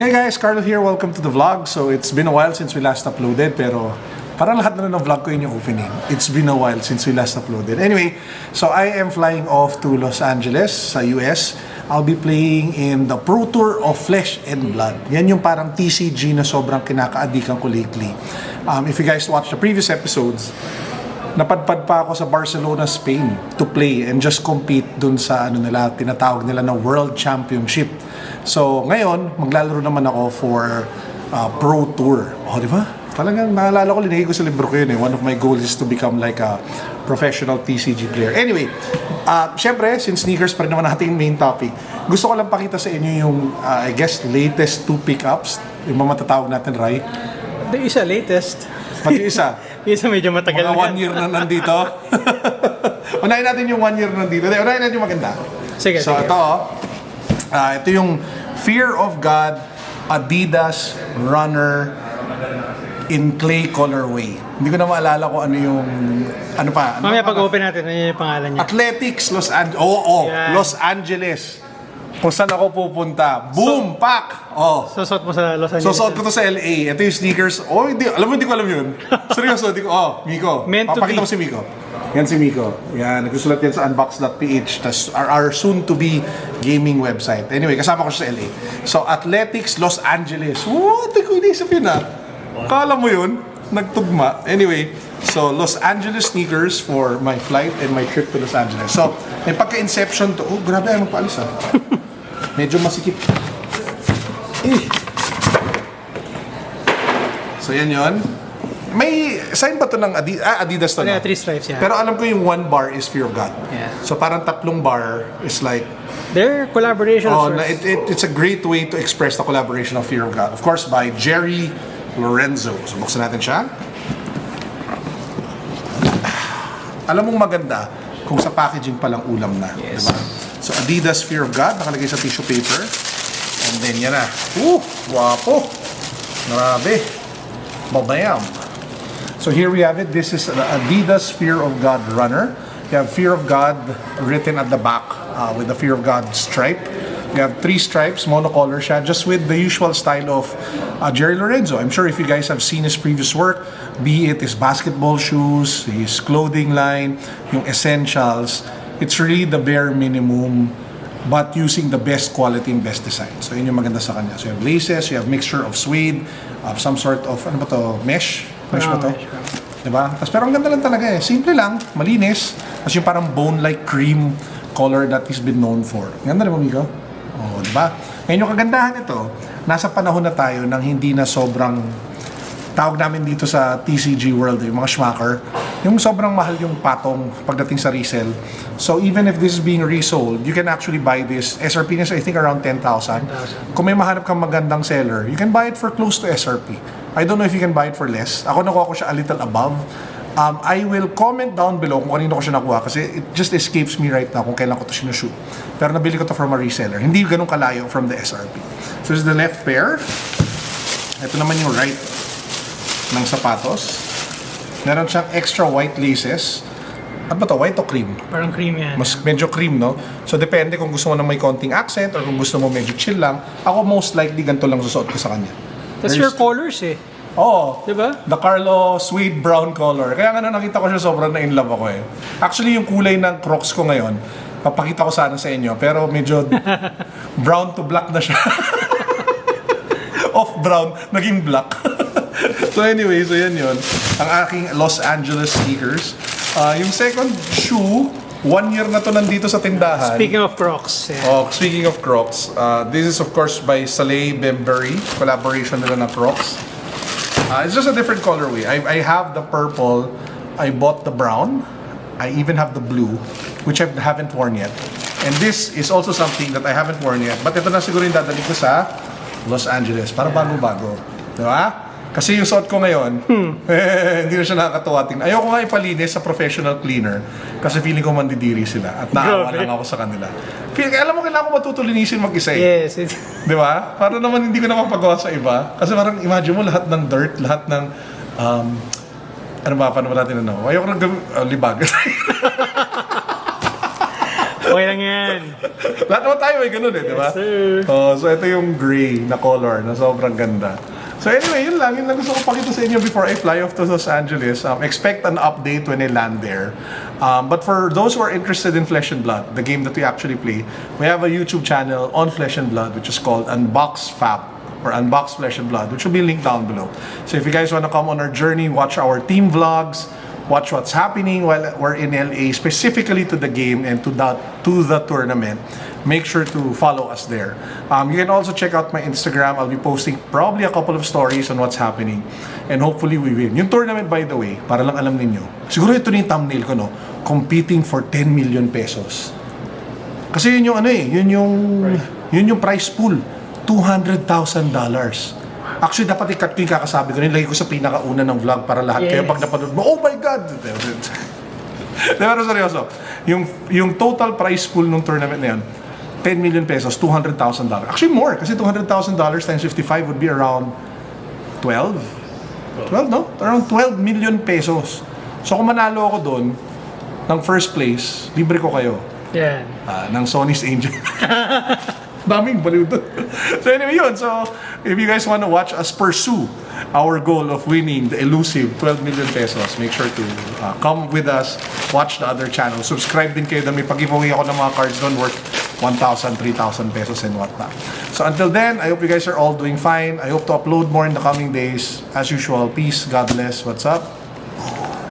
Hey guys, Carlo here. Welcome to the vlog. So it's been a while since we last uploaded, pero parang lahat na ng vlog ko yun yung opening. It's been a while since we last uploaded. Anyway, so I am flying off to Los Angeles sa US. I'll be playing in the Pro Tour of Flesh and Blood. Yan yung parang TCG na sobrang kinakaadikan ko lately. If you guys watched the previous episodes, napadpad pa ako sa Barcelona, Spain to play and just compete dun sa tinatawag nila na World Championship. So, ngayon, maglalaro naman ako for Pro Tour. O, di ba? Talagang naalala ko, linigay ko sa libro ko yun eh. One of my goals is to become like a professional TCG player. Anyway, syempre, since sneakers pa rin naman nating main topic, gusto ko lang pakita sa inyo yung, I guess, latest two pickups. Yung mga matatawag natin, Rai. Yung isa, latest. Pati isa. Yung isa medyo matagal mga 1 year na nandito. Unahin natin yung 1 year na nandito. Unahin natin yung maganda. Sige, so, sige. ito yung Fear of God Adidas Runner in clay colorway. Hindi ko na maalala kung ano yung Mamaya pag-open natin, ano yung pangalan niya? Athletics Los Angeles. Yan. Los Angeles. Kung saan ako pupunta. Boom! Pak! Susot mo sa Los Angeles. Susuot ko to sa LA. Ito yung sneakers. Hindi ko alam yun. Seryoso, Miko. Meant to Papakita be. mo si Miko. Yan si Miko. Yan, nagsusulat yan sa unbox.ph. Tas our soon-to-be gaming website. Anyway, kasama ko siya sa LA. So, Athletics Los Angeles. What? Hindi ko inisip yun Kala mo yun? Nagtugma. Anyway, so Los Angeles sneakers for my flight and my trip to Los Angeles. So, may pagka-inception to. Oh, grabe ay magpaalis Medyo masikip. So, yan yun. May sign ba to ng Adidas to? Ano, 3 stripes yan. Pero alam ko yung 1 bar is Fear of God. Yeah. So, parang 3 bar is like... Their collaboration of sorts. It's a great way to express the collaboration of Fear of God. Of course, by Jerry Lorenzo. So, buksan natin siya. Alam mong maganda kung sa packaging palang ulam na. Yes. Diba? So, Adidas Fear of God, nakalagay sa tissue paper. And then, yan na. Wapo! Grabe! Babam! So, here we have it. This is the Adidas Fear of God runner. You have Fear of God written at the back with the Fear of God stripe. You have 3 stripes, monocolor siya, just with the usual style of Jerry Lorenzo. I'm sure if you guys have seen his previous work, be it his basketball shoes, his clothing line, yung essentials, it's really the bare minimum but using the best quality and best design. So yun yung maganda sa kanya. So you have laces, you have mixture of suede, of some sort of, mesh? Mesh ba to? Diba? Pero ang ganda lang talaga Simple lang, malinis. Tapos yung parang bone-like cream color that he's been known for. Ganda rin mo, Miko? Diba? Ngayon yung kagandahan nito, nasa panahon na tayo nang hindi na sobrang tawag namin dito sa TCG world, yung mga schmacker, yung sobrang mahal yung patong pagdating sa resell. So even if this is being resold, you can actually buy this. SRP niya I think around 10,000. Kung may mahanap kang magandang seller, you can buy it for close to SRP. I don't know if you can buy it for less. Ako nakuha ko siya a little above. I will comment down below kung kanino ko siya nakuha kasi it just escapes me right now kung kailan ko to sinushoot. Pero nabili ko to from a reseller. Hindi ganun kalayo from the SRP. So this is the left pair. Ito naman yung right ng sapatos. Meron siyang extra white laces. Ano ba to? White o cream? Parang cream yan. Mas medyo cream, no? So depende kung gusto mo na may konting accent or kung gusto mo medyo chill lang. Ako most likely ganito lang susuot ko sa kanya. That's your colors Diba? The Carlo suede brown color. Kaya nga nakita ko siya sobrang na-in love ako Actually, yung kulay ng Crocs ko ngayon, papakita ko sana sa inyo, pero medyo brown to black na siya. Off brown, naging black. So anyway, so yan yun. Ang aking Los Angeles sneakers. Yung second shoe, 1 year na to nandito sa tindahan. Speaking of Crocs. Speaking of Crocs, this is of course by Salehe Bembury. Collaboration nila na Crocs. It's just a different colorway. I have the purple. I bought the brown. I even have the blue, which I haven't worn yet. And this is also something that I haven't worn yet. But ito na siguro yung dadalik ko sa Los Angeles. Para bago-bago. Diba? Kasi yung suot ko ngayon, hindi na siya nakakatuwa tingnan. Ayoko nga ipalinis sa professional cleaner kasi feeling ko mandidiri sila at naawa lang ako sa kanila. Alam mo, kailangan ko matutulinisin mag-isa Yes. Di ba? Para naman hindi ko na mapagawa sa iba. Kasi parang imagine mo lahat ng dirt, lahat ng paano ba natin ayoko nang libag. Okay lang yan. Lahat naman tayo may ganun eh, di ba? Yes, sir. So ito yung gray na color na sobrang ganda. So anyway, yun lang gusto ko pakita sa inyo before I fly off to Los Angeles. Expect an update when I land there. But for those who are interested in Flesh and Blood, the game that we actually play, we have a YouTube channel on Flesh and Blood which is called Unbox Php or Unbox Flesh and Blood, which will be linked down below. So if you guys want to come on our journey, watch our team vlogs, watch what's happening while we're in LA, specifically to the game and to the tournament, make sure to follow us there. You can also check out my Instagram. I'll be posting probably a couple of stories on what's happening. And hopefully we win. Yung tournament, by the way, para lang alam ninyo, siguro ito na yung thumbnail ko, no? Competing for 10 million pesos. Kasi yun yung yun yung prize pool. $200,000. Actually, dapat i-cut ko yung kakasabi ko. Nilagay ko sa pinakauna ng vlog para lahat kayo pag napanood mo, oh my God! Pero seryoso, yung total prize pool ng tournament na yan, 10 million pesos, $200,000. Actually, more. Kasi $200,000 times 55 would be around 12? 12, no? Around 12 million pesos. So, kung manalo ako doon, ng first place, libre ko kayo. Yan. Ng Sony's Angel. Daming baliw doon. So anyway, yun. So, if you guys want to watch us pursue our goal of winning the elusive 12 million pesos, make sure to come with us, watch the other channels. Subscribe din kayo. May pag-giveaway ako ng mga cards doon worth 1,000, 3,000 pesos and whatnot. So until then, I hope you guys are all doing fine. I hope to upload more in the coming days. As usual, peace, God bless. What's up?